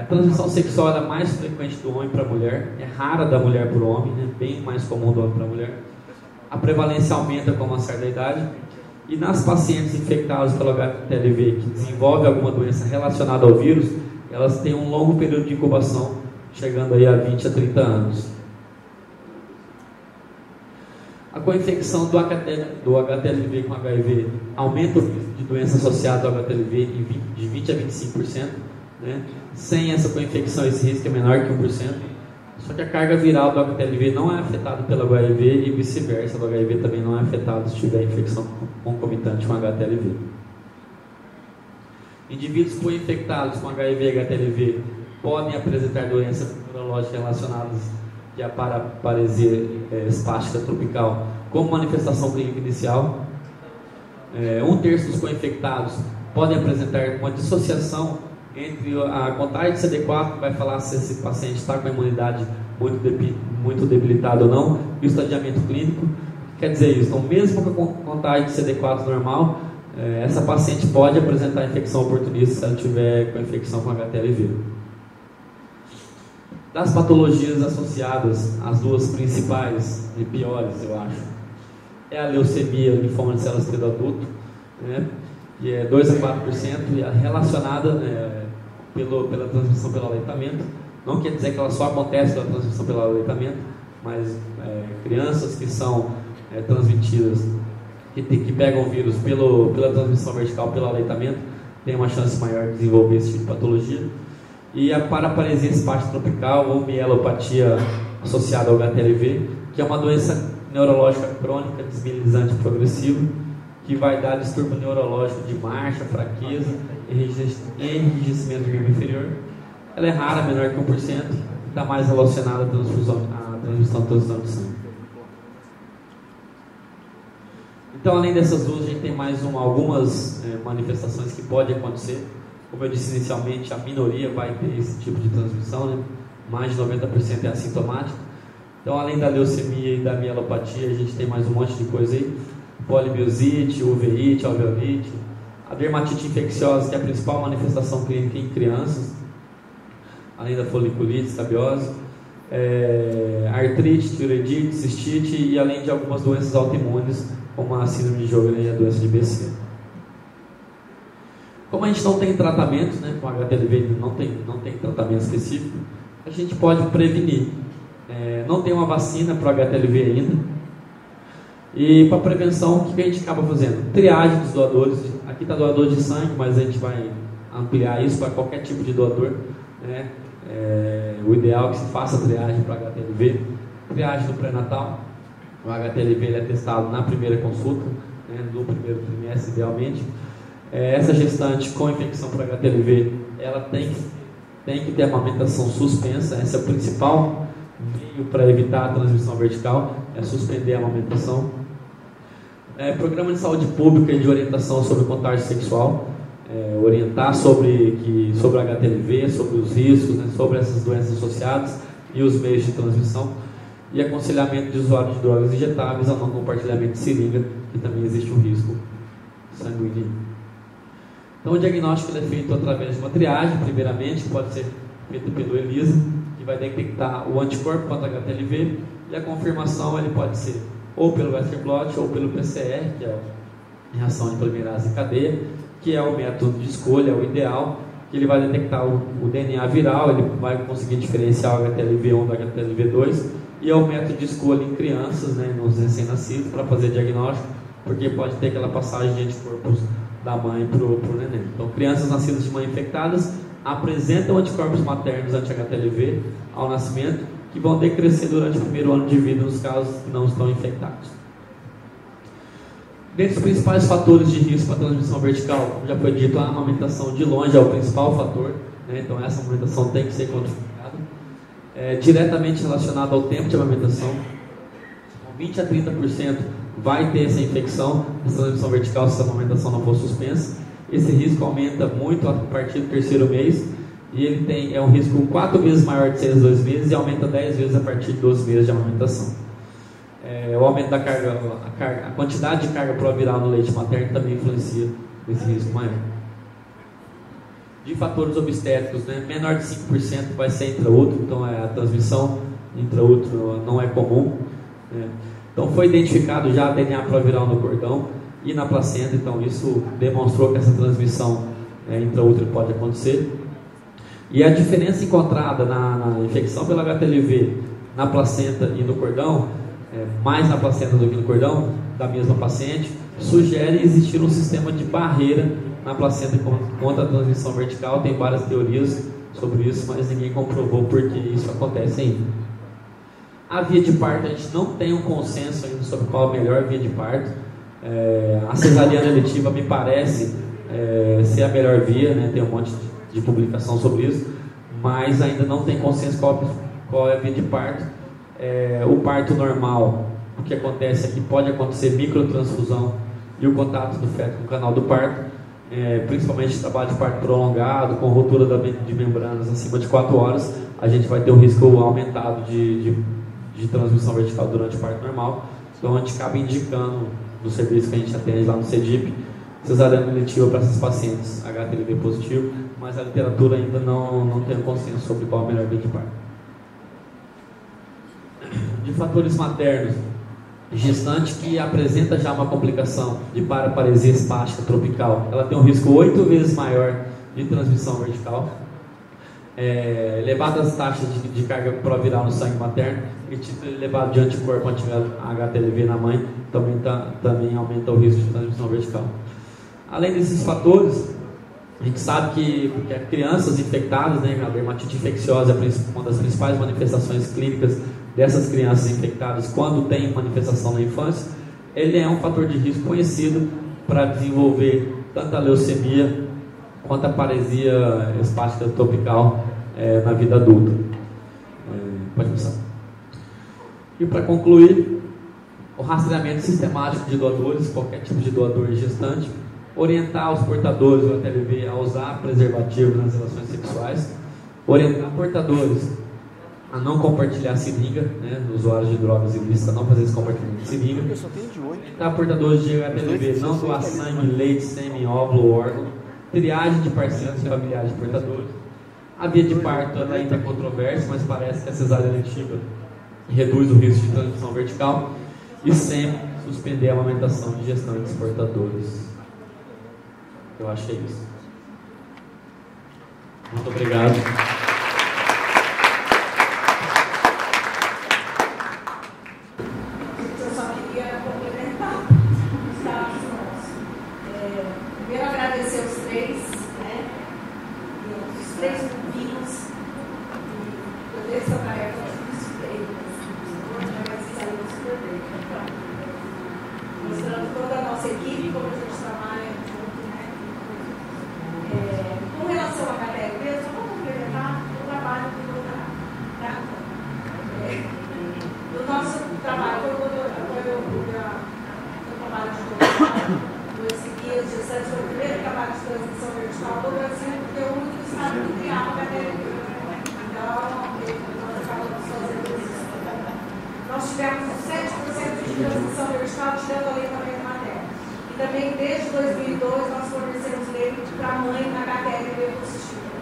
A transmissão sexual é mais frequente do homem para a mulher, é rara da mulher para o homem, né? Bem mais comum do homem para a mulher. A prevalência aumenta com o passar da idade. E nas pacientes infectadas pelo HTLV que desenvolvem alguma doença relacionada ao vírus, elas têm um longo período de incubação, chegando aí a 20 a 30 anos. A coinfecção do HTLV com HIV aumenta o risco de doença associada ao HTLV de 20 a 25%. Né? Sem essa coinfecção, esse risco é menor que 1%. Só que a carga viral do HTLV não é afetada pelo HIV e vice-versa, do HIV também não é afetado se tiver infecção concomitante com HTLV. Indivíduos co-infectados com HIV e HTLV podem apresentar doenças neurológicas relacionadas à paraparesia espástica tropical como manifestação clínica inicial. 1/3 dos co-infectados podem apresentar uma dissociação entre a contagem de CD4, que vai falar se esse paciente está com a imunidade muito debilitada ou não, e o estadiamento clínico. Quer dizer isso, então mesmo com a contagem de CD4 normal, essa paciente pode apresentar infecção oportunista se ela tiver com a infecção com HTLV. Das patologias associadas, as duas principais e piores, eu acho, é a leucemia, linfoma de células T do adulto, né, que é 2 a 4%, e é relacionada pela transmissão pelo aleitamento. Não quer dizer que ela só acontece pela transmissão pelo aleitamento, mas crianças que são transmitidas, que pegam o vírus pela transmissão vertical, pelo aleitamento, têm uma chance maior de desenvolver esse tipo de patologia. E a paraparesia espástica tropical ou mielopatia associada ao HTLV, que é uma doença neurológica crônica, desmilizante progressiva, que vai dar distúrbio neurológico de marcha, fraqueza, enrijecimento do membro inferior. Ela é rara, menor que 1%, está mais relacionada à transfusão de sangue. Então, além dessas duas, a gente tem mais algumas manifestações que podem acontecer. Como eu disse inicialmente, a minoria vai ter esse tipo de transmissão, né? Mais de 90% é assintomático. Então, além da leucemia e da mielopatia, a gente tem mais um monte de coisa aí. Polimiosite, uveíte, alveolite, a dermatite infecciosa, que é a principal manifestação clínica em crianças, além da foliculite, escabiose, artrite, tireoidite, cistite e além de algumas doenças autoimunes, como a síndrome de Sjögren e a doença de BC. Como a gente não tem tratamento, né, com HTLV não tem tratamento específico, a gente pode prevenir. Não tem uma vacina para o HTLV ainda. E para prevenção, o que a gente acaba fazendo? Triagem dos doadores. Aqui está doador de sangue, mas a gente vai ampliar isso para qualquer tipo de doador, né? O ideal é que se faça triagem para HTLV. Triagem no pré-natal. O HTLV ele é testado na primeira consulta, né, no primeiro trimestre, idealmente. Essa gestante com infecção por HTLV, ela tem que ter amamentação suspensa. Esse é o principal meio para evitar a transmissão vertical, é suspender a amamentação. Programa de saúde pública e de orientação sobre contágio sexual, orientar sobre HTLV, sobre os riscos, né, sobre essas doenças associadas e os meios de transmissão. E aconselhamento de usuário de drogas injetáveis a não compartilhamento de seringa, que também existe um risco sanguíneo. Então, o diagnóstico é feito através de uma triagem, primeiramente, que pode ser feito pelo ELISA, que vai detectar o anticorpo contra HTLV, e a confirmação ele pode ser ou pelo Western blot ou pelo PCR, que é a reação de polimerase em cadeia, que é o método de escolha, é o ideal, que ele vai detectar o DNA viral, ele vai conseguir diferenciar o HTLV1 do HTLV2, e é o método de escolha em crianças, né, nos recém-nascidos, para fazer diagnóstico, porque pode ter aquela passagem de anticorpos da mãe para o neném. Então, crianças nascidas de mãe infectadas apresentam anticorpos maternos anti-HTLV ao nascimento, que vão decrescer durante o primeiro ano de vida nos casos que não estão infectados. Dentre os principais fatores de risco para a transmissão vertical, como já foi dito, a amamentação de longe é o principal fator, né? Então essa amamentação tem que ser quantificada. Diretamente relacionado ao tempo de amamentação, 20 a 30% vai ter essa infecção, essa transmissão vertical, se a amamentação não for suspensa. Esse risco aumenta muito a partir do terceiro mês, e ele é um risco 4 vezes maior de 6 a 2 meses e aumenta 10 vezes a partir de 12 meses de amamentação. O aumento da carga, a quantidade de carga proviral no leite materno também influencia nesse risco maior. De fatores obstétricos, né, menor de 5% vai ser intraútero, então a transmissão intraútero não é comum, né. Então foi identificado já DNA proviral no cordão e na placenta, então isso demonstrou que essa transmissão intraútero pode acontecer. E a diferença encontrada na infecção pelo HTLV na placenta e no cordão, mais na placenta do que no cordão, da mesma paciente, sugere existir um sistema de barreira na placenta contra a transmissão vertical. Tem várias teorias sobre isso, mas ninguém comprovou por que isso acontece ainda. A via de parto, a gente não tem um consenso ainda sobre qual a melhor via de parto. A cesariana eletiva me parece ser a melhor via, né? Tem um monte de publicação sobre isso, mas ainda não tem consenso qual é a via de parto. O parto normal, o que acontece é que pode acontecer microtransfusão e o contato do feto com o canal do parto, principalmente trabalho de parto prolongado, com ruptura de membranas acima de 4 horas, a gente vai ter um risco aumentado de transmissão vertical durante o parto normal. Então a gente acaba indicando no serviço que a gente atende lá no CEDIP, cesariana eletiva para esses pacientes HTLV positivo, mas a literatura ainda não tem um consenso sobre qual é a melhor via de parto. De fatores maternos, gestante que apresenta já uma complicação de paraparesia espástica tropical, ela tem um risco 8 vezes maior de transmissão vertical. Elevadas taxas de carga proviral no sangue materno e título elevado de anticorpo anti-HTLV na mãe também aumenta o risco de transmissão vertical. Além desses fatores, a gente sabe que crianças infectadas, né, a dermatite infecciosa é uma das principais manifestações clínicas dessas crianças infectadas quando tem manifestação na infância. Ele é um fator de risco conhecido para desenvolver tanto a leucemia quanto a paresia espástica tropical na vida adulta. Pode começar. E para concluir, o rastreamento sistemático de doadores, qualquer tipo de doador gestante, orientar os portadores do HTLV a usar preservativo nas relações sexuais, orientar portadores a não compartilhar seringa, né, usuários de drogas ilícitas a não fazer esse compartilhamento de seringa, orientar portadores de HTLV não doar sangue, leite, sêmen, óvulo ou órgão, triagem de parceiros e familiares de portadores. A via de parto ainda é controversa, mas parece que a cesariana eletiva reduz o risco de transmissão vertical e sempre suspender a amamentação de gestantes portadores. Eu acho que é isso. Muito obrigado. Eu só queria complementar os dados nossos. Primeiro agradecer os três, né? Os três movidos. Poder essa tarefa difícil dele, mas saiu super bem. Mostrando toda a nossa equipe, como a gente trabalha junto, né? Com relação à HTLV, eu só vou complementar o trabalho do doutorado. Tá? O nosso trabalho foi o trabalho de doutorado, esse guia de gestantes foi o primeiro trabalho de transmissão vertical do Brasil, porque é o único estado que criava HTLV. Então, nós acabamos fazendo isso. Nós tivemos 7% de transmissão vertical tirando a aleitamento materno. E também, desde 2002, nós fornecemos leite para a mãe na HTLV positiva.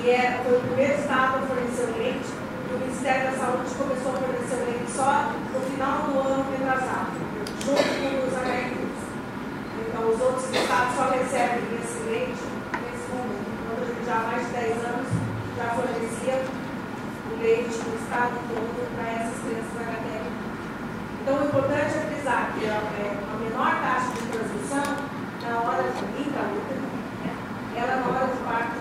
E foi o primeiro estado a fornecer leite. O Ministério da Saúde começou a fornecer leite só no final do ano retrasado, junto com os HTLVs. Então, os outros estados só recebem esse leite nesse momento. Quando a gente já há mais de 10 anos já fornecia o leite no estado todo para essas crianças HTLV. Então, o importante é frisar que a menor taxa de transmissão na hora de intraútero, né, ela na hora do parto,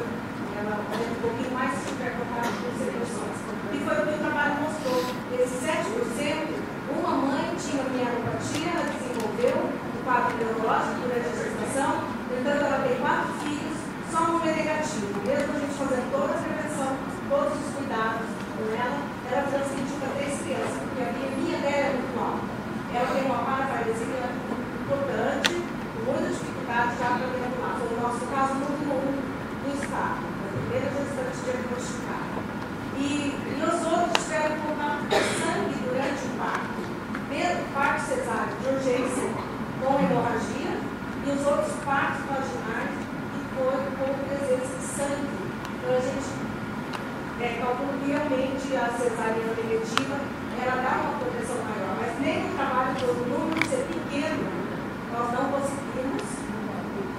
ela é um pouquinho mais supercotada com secreções. E foi o que o trabalho mostrou. Esses 7%, uma mãe tinha mialopatria, ela desenvolveu um quadro neurológico durante a gestação, então ela tem 4 filhos, só um é negativo. Mesmo a gente fazendo toda a prevenção, todos os cuidados com ela transmitiu para 3 crianças, porque a minha dela é muito alta. Ela tem uma paraparesia importante, com muitas dificuldades já para dentro lá. Foi o nosso caso número 1 do estado, a primeira gestante diagnosticada. E os outros tiveram contato com sangue durante o parto. Parto cesáreo de urgência, com hemorragia, e os outros partos vaginais que foram com presença de sangue. Então a gente calcula que realmente a cesariana eletiva ela dá uma proteção maior, mas nem o trabalho do número ser pequeno, nós não conseguimos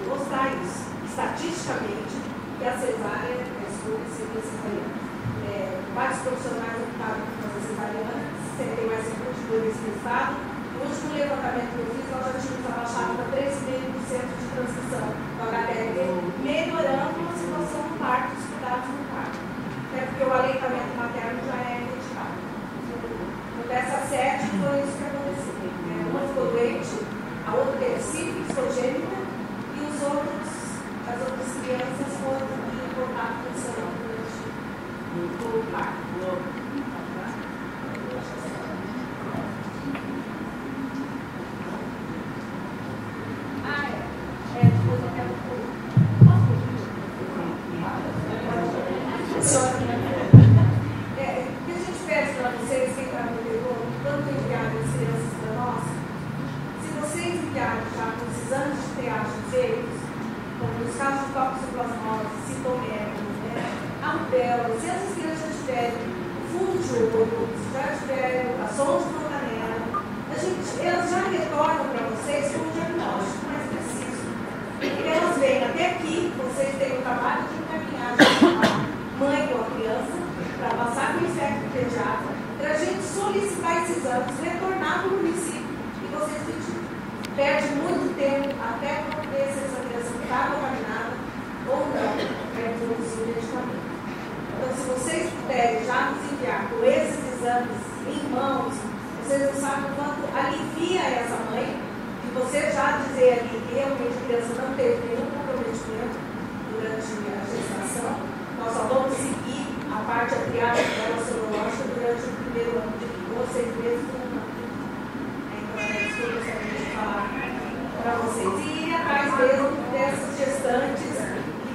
mostrar isso. Estatisticamente, que a cesárea seria cesariana. Vários profissionais optaram por fazer cesariana, tem mais 52 no estado. No último levantamento que eu fiz, nós já tínhamos abaixado para 13,5% de transmissão do HTLV, melhorando a situação do parto, dos cuidados no parto. Até porque o aleitamento materno já é retirado. No parto. Depois eu quero o que a gente pede para vocês, quem está no interior, tanto enviar as crianças para nós, se vocês enviarem já com esses anos de triagem feitos, como nos casos de toxoplasmose, citomégalos, a rubéola, se essas crianças tiverem fundo de olho, se já tiverem a sonda de fontanela, elas já retornam para vocês com um diagnóstico mais preciso. E elas vêm até aqui, vocês têm o trabalho de encaminhar a mãe ou a criança para passar para o infecto pediatra, para a gente solicitar esses exames, retornar para o município e vocês pedirem. Perde muito tempo até para ver se essa criança está contaminada ou não, para introduzir o medicamento. Então, se vocês puderem já nos enviar com esses exames em mãos, vocês não sabem o quanto alivia essa mãe de você já dizer ali que realmente a criança não teve nenhum comprometimento durante a gestação. Nós só vamos seguir a parte da triagem dela sorológica durante o primeiro ano de 2 a 6 meses do ano. Então, é isso que eu gostaria de falar para vocês. E ir atrás mesmo dessas gestantes e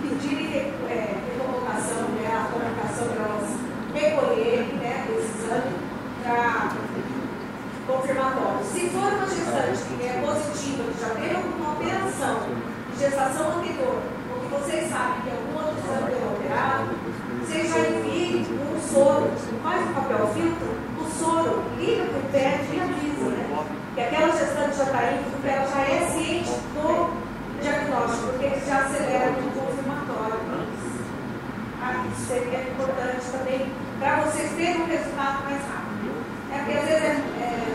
pedirem reconvocação, a comunicação para elas recolherem esse exame para confirmatório. Se for uma gestante que é positiva, que já teve alguma operação de gestação anterior, ou que vocês sabem que algum outro exame é operado, vocês já enviem um soro, faz um papel filtro, o soro, liga para o PET e avisa, que aquela gestante já está indo, porque ela já é ciente do diagnóstico, porque eles já aceleram o confirmatório. Isso seria importante também para vocês terem um resultado mais rápido. Porque às vezes a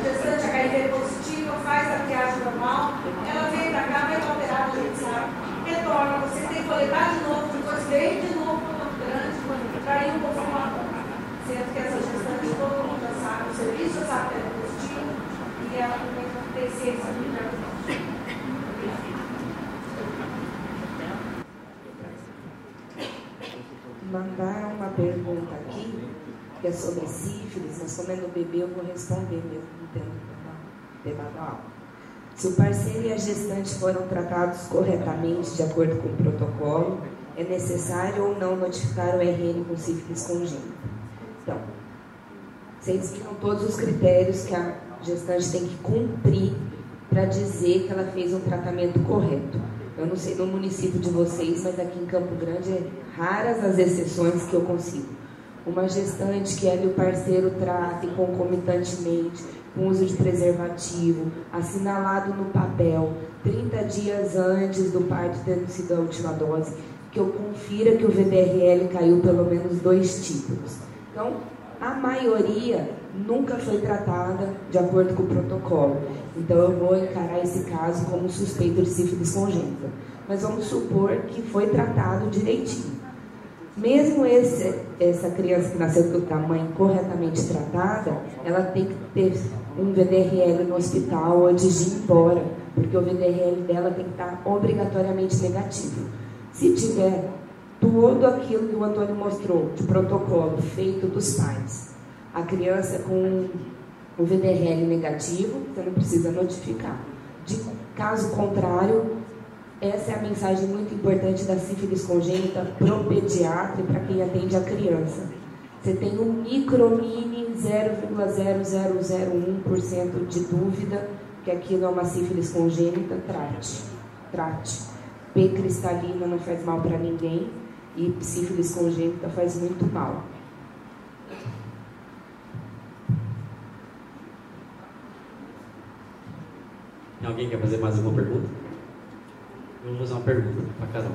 gestante HIV positiva, faz a triagem normal, ela vem para cá, vai estar operada, a gente sabe, retorna, você tem que coletar de novo, depois vem de novo para o campo grande, para ir um confirmatório. Sendo que essa gestante, todo mundo já sabe, o serviço já sabe que ela é positiva e ela também não tem ciência do diagnóstico. Mandaram uma pergunta aqui, que é sobre sífilis, mas como é no bebê eu vou responder mesmo, não tendo tema da aula. Se o parceiro e a gestante foram tratados corretamente de acordo com o protocolo, é necessário ou não notificar o RN com sífilis congênita? Então, vocês viram todos os critérios que a gestante tem que cumprir para dizer que ela fez um tratamento correto. Eu não sei no município de vocês, mas aqui em Campo Grande é raras as exceções que eu consigo. Uma gestante que ela e o parceiro tratem concomitantemente, com uso de preservativo, assinalado no papel, 30 dias antes do parto tendo sido a última dose, que eu confira que o VDRL caiu pelo menos 2 títulos. Então, a maioria nunca foi tratada de acordo com o protocolo. Então, eu vou encarar esse caso como suspeito de sífilis congênita. Mas vamos supor que foi tratado direitinho. Mesmo essa criança que nasceu da mãe corretamente tratada, ela tem que ter um VDRL no hospital antes de ir embora, porque o VDRL dela tem que estar obrigatoriamente negativo. Se tiver tudo aquilo que o Antônio mostrou, de protocolo feito dos pais, a criança com o VDRL negativo, você não precisa notificar. De caso contrário, essa é a mensagem muito importante da sífilis congênita pro pediatra e para quem atende a criança. Você tem um mini 0,0001% de dúvida que aquilo é uma sífilis congênita, trate. P cristalina não faz mal para ninguém e sífilis congênita faz muito mal. Alguém quer fazer mais alguma pergunta? Vamos fazer uma pergunta para cada um.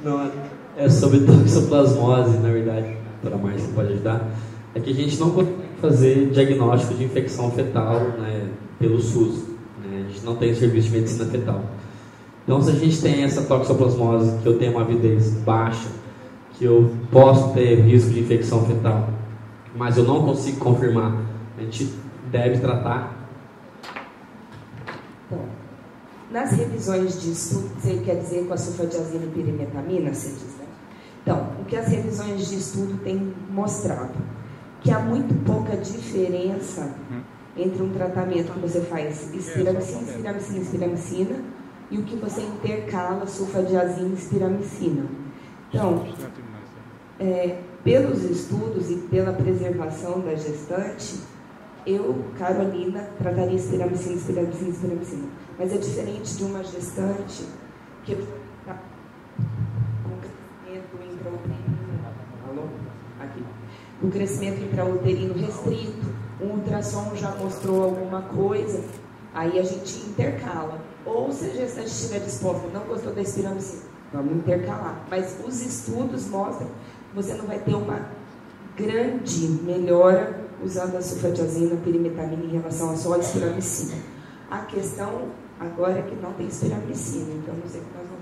Não, é sobre toxoplasmose, na verdade, a doutora Márcia pode ajudar. É que a gente não consegue fazer diagnóstico de infecção fetal, né, pelo SUS. Né, a gente não tem serviço de medicina fetal. Então, se a gente tem essa toxoplasmose, que eu tenho uma avidez baixa, que eu posso ter risco de infecção fetal, mas eu não consigo confirmar, a gente deve tratar. Então, nas revisões de estudo, você quer dizer com a sulfadiazina e pirimetamina, você diz, né? Então, o que as revisões de estudo têm mostrado? Que há muito pouca diferença entre um tratamento que você faz espiramicina, e o que você intercala sulfadiazina e espiramicina. Então, pelos estudos e pela preservação da gestante, eu, Carolina, trataria espiramicina. Mas é diferente de uma gestante que o crescimento intrauterino restrito, o ultrassom já mostrou alguma coisa, aí a gente intercala. Ou se a gestante estiver disposta, não gostou da espiramicina, vamos intercalar. Mas os estudos mostram que você não vai ter uma grande melhora usando a sulfadiazina, pirimetamina em relação a só a espiramicina. A questão agora é que não tem espiramicina, então não sei o que nós